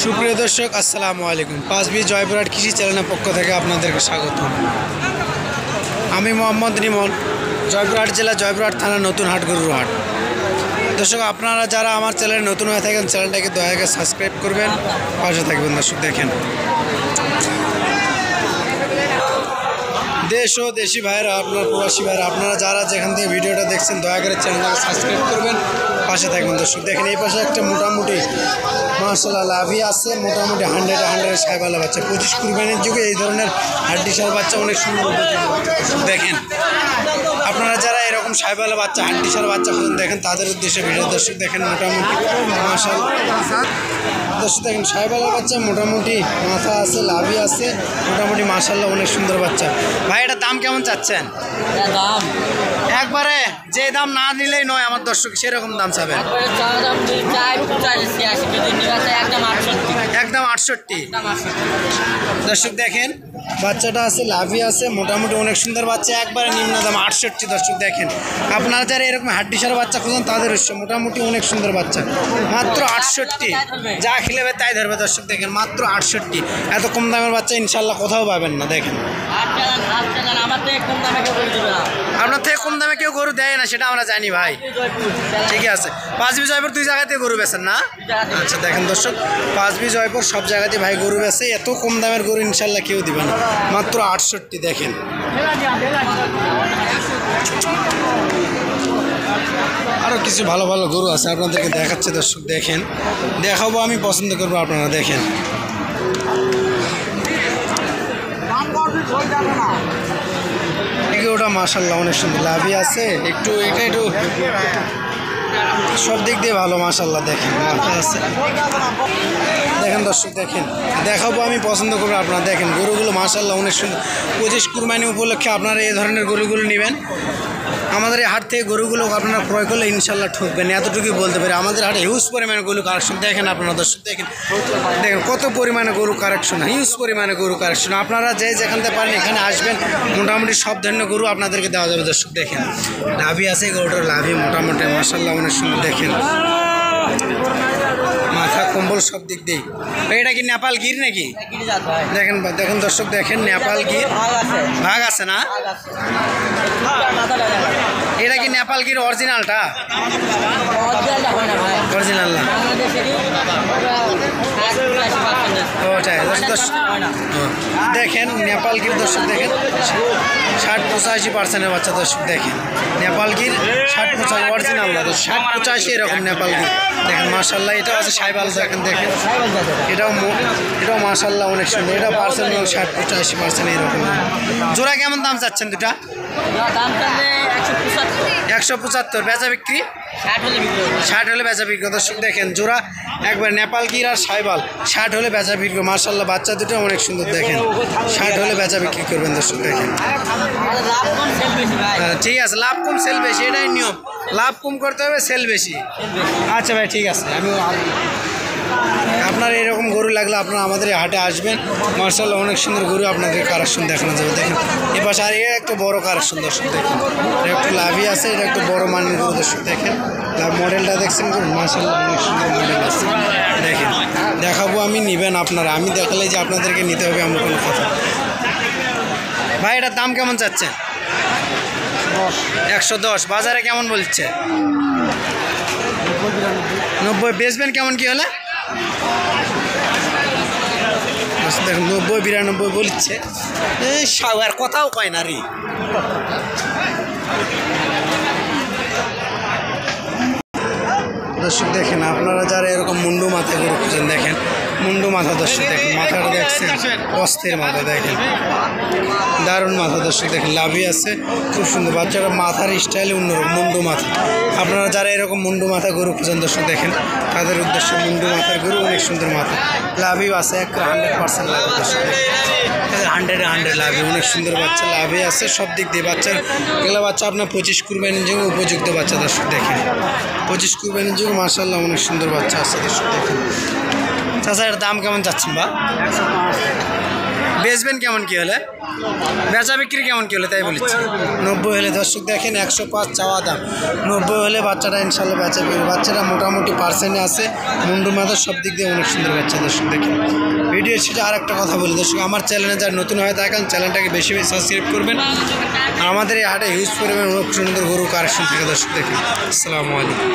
সুপ্রিয় দর্শক আসসালামু আলাইকুম। 5B জয়পুরহাট কৃষি চ্যানেলের পক্ষ থেকে আপনাদেরকে স্বাগত। আমি মোহাম্মদ রিমন, জয়পুরহাট জেলা জয়পুরহাট থানা নতুন হাট গরুর হাট। দর্শক আপনারা যারা আমার চ্যানেলে নতুন হয়ে থাকেন চ্যানেলটাকে দয়া করে সাবস্ক্রাইব করবেন, পাশে থাকবেন। দর্শক দেখেন দেশ ও দেশি ভাইয়েরা, আপনার প্রবাসী ভাইয়েরা, আপনারা যারা যেখান থেকে ভিডিওটা দেখছেন দয়া করে চ্যানেলটাকে সাবস্ক্রাইব করবেন, পাশে থাকবেন। দর্শক দেখেন এই পাশে একটা মোটামুটি মাশাআল্লাহ লাভি আছে, মোটামুটি 100 সাইবালা বাচ্চা। 25 কুরবানির যুগে এই ধরনের হাড্ডি সার বাচ্চা অনেক সুন্দর দেখেন। আপনারা যারা এরকম সাইবালা বাচ্চা হাড্ডি সার বাচ্চা খুঁজেন দেখেন তাদের উদ্দেশ্যে ভিডিও। দর্শক দেখেন মোটামুটি মাশাআল্লাহ দর্শক দেখেন সাইবালা বাচ্চা, মোটামুটি মাথা আছে, লাভি আছে, মোটামুটি মাশাআল্লাহ অনেক সুন্দর বাচ্চা। ভাই এটা দাম কেমন চাচ্ছেন? দাম একবারে যে দাম না নিলেই নয় আমার দর্শক, সেরকম দাম চাবেন। একদম 68। দর্শক দেখেন বাচ্চাটা আছে, লাভি আছে, মোটামুটি অনেক সুন্দর বাচ্চা, একবারে নিম্ন দাম 68। দর্শক দেখেন আপনারা যারা এরকম হাড্ডি সার বাচ্চা খুঁজেন তাদের মোটামুটি অনেক সুন্দর বাচ্চা, মাত্র 68। যা খেলেবে তাই ধরবে। দর্শক দেখেন মাত্র 68। এত কম দামের বাচ্চা ইনশাল্লাহ কোথাও পাবেন না। দেখেন আপনার থেকে কম দামে কেউ গরু দেয় না, সেটা আমরা জানি ভাই। ঠিক আছে, 5B জয়পুর 2 জায়গাতে গরু বেচেন না? আচ্ছা দেখেন দর্শক 5B জয়পুর সব জায়গাতে ভাই গরু বেচে, এত কম দামের গরু ইনশাল্লাহ কেউ দিবে না, মাত্র 68। দেখেন আরও কিছু ভালো ভালো গরু আছে আপনাদেরকে দেখাচ্ছে। দর্শক দেখেন দেখাবো, আমি পছন্দ করবো, আপনারা দেখেন। ওটা মাশাআল্লাহ অনেক সুন্দর লাভি আছে, একটু এটা একটু সব দিক দিয়ে ভালো মাশাআল্লাহ। দেখেন মাথা আছে, দেখেন দর্শক দেখেন দেখাবো, আমি পছন্দ করবো, আপনারা দেখেন গরুগুলো মাশাআল্লাহ অনেক সুন্দর। 25 কুরবানি উপলক্ষে আপনারা এই ধরনের গরুগুলো নেবেন। আমাদের এই হাট থেকে গরুগুলো আপনারা ক্রয় করলে ইনশাল্লাহ ঠকবেন, এতটুকুই বলতে পারি। আমাদের হাটে হিউজ পরিমাণে গরু কালেকশন দেখেন আপনারা। দর্শক দেখেন দেখেন কত পরিমাণে গরু কালেকশন, হিউজ পরিমাণে গরু কালেকশন। আপনারা যে যেখান থেকে পারেন এখানে আসবেন, মোটামুটি সব ধরনের গরু আপনাদেরকে দেওয়া যাবে। দর্শক দেখেন লাভি আছে, গরুটার লাভি মোটামুটি মাশাআল্লাহ অনেক সুন্দর। দেখেন মাথা কম্বল সব দিক দিয়ে। এটা কি নেপাল গির নাকি? দেখেন দেখেন দর্শক দেখেন নেপাল গির ভাগ আছে না? এটা কি নেপাল গির অরিজিনালটা? অরিজিনাল না ওটাই। দেখেন নেপাল গির দর্শক দেখেন 60-85% বাচ্চা। দর্শক দেখেন নেপাল গির 60-85 অরিজিনাল না, 60-85 এরকম নেপাল গির। দেখেন মাশাআল্লাহ এটাও আছে সাইবাল। দেখেন দেখেন এটাও মাশাআল্লাহ অনেক সুন্দর। এটা পার্সেন্ট 60-85% এরকম। জোড়া কেমন দাম চাচ্ছেন দুটা? 175। বেচা বিক্রি 60 হলে বেচা বিক্রি। দর্শক দেখেন জোড়া একবার নেপাল গির আর সাইবাল 60 হলে বেচা বিক্রি। মাশাআল্লাহ বাচ্চা দুটো অনেক সুন্দর। দেখেন 60 হলে বেচা বিক্রি করবেন। দর্শক দেখেন ঠিক আছে, লাভ কম সেল বেশি, এটাই নিয়ম। লাভ কম করতে হবে, সেল বেশি। আচ্ছা ভাই ঠিক আছে, আমি আপনার এরকম গরু লাগলে আপনারা আমাদের হাটে আসবেন। মাশাআল্লাহ অনেক সুন্দর গরু আপনাদের কালেকশন দেখানো যাবে। দেখেন এবার আর এটা একটু বড় কালেকশন। দর্শক দেখেন এটা একটু লাভি আছে, এটা একটু বড় মানের গরু। দর্শক দেখেন লাভ মডেলটা দেখছেন মাশাআল্লাহ অনেক সুন্দর মডেল আছে। দেখেন দেখাবো, আমি নেবেন আপনারা, আমি দেখালে যে আপনাদেরকে নিতে হবে এমন কোনো কথা। ভাই এটার দাম কেমন চাচ্ছেন? 110। বাজারে কেমন বলছে? 90। বেচবেন কেমন কি হলে? দেখুন 90-92 বলছে, আর কথাও কয় না রে। দর্শক দেখেন আপনারা যারা এরকম মুন্ডু মাথা গরু খুঁজেন দেখেন মুন্ডু মাথা। দর্শক দেখেন মাথাটা দেখছেন অস্থির মাথা, দেখেন দারুণ মাথা। দর্শক দেখেন লাভি আছে খুব সুন্দর। বাচ্চারা মাথার স্টাইলে অন্যরকম মুন্ডু মাথা। আপনারা যারা এরকম মুন্ডু মাথা গরু খুঁজেন দর্শক দেখেন তাদের উদ্দেশ্যে মুন্ডু মাথার গরু অনেক সুন্দর মাথা। লাভিও আছে 100% লাভি। দর্শক 100 লাভি অনেক সুন্দর বাচ্চা, লাভি আছে সব দিক দিয়ে। বাচ্চার এগুলো বাচ্চা আপনার 25 কুরবানির জন্য উপযুক্ত বাচ্চা। দর্শক দেখেন 25 কুরবানির জন্য মাশাআল্লাহ অনেক সুন্দর বাচ্চা আছে। দর্শক দেখেন চাচা এর দাম কেমন যাচ্ছেন? বা বেচবেন কেমন কি হলে, বেচা বিক্রি কেমন কি হলে তাই বলেছি? 90 হলে। দর্শক দেখেন 105 চাওয়া দাম, 90 হলে বাচ্চাটা ইনশাল্লাহ বেচা বিক্রি। বাচ্চাটা মোটামুটি পার্সেন্টে আছে, মুন্ডু মাথার সব দিক দিয়ে অনেক সুন্দর বাচ্চা। দর্শক দেখেন ভিডিও সেটা আর একটা কথা বলি দর্শক, আমার চ্যানেলে যারা নতুন হয়ে থাকেন চ্যানেলটাকে বেশি বেশি সাবস্ক্রাইব করবেন। আমাদের এই হাটে হিউজ পরিমাণ সুন্দর গরু কালেকশন থাকে। দর্শক দেখেন, আসসালামু আলাইকুম।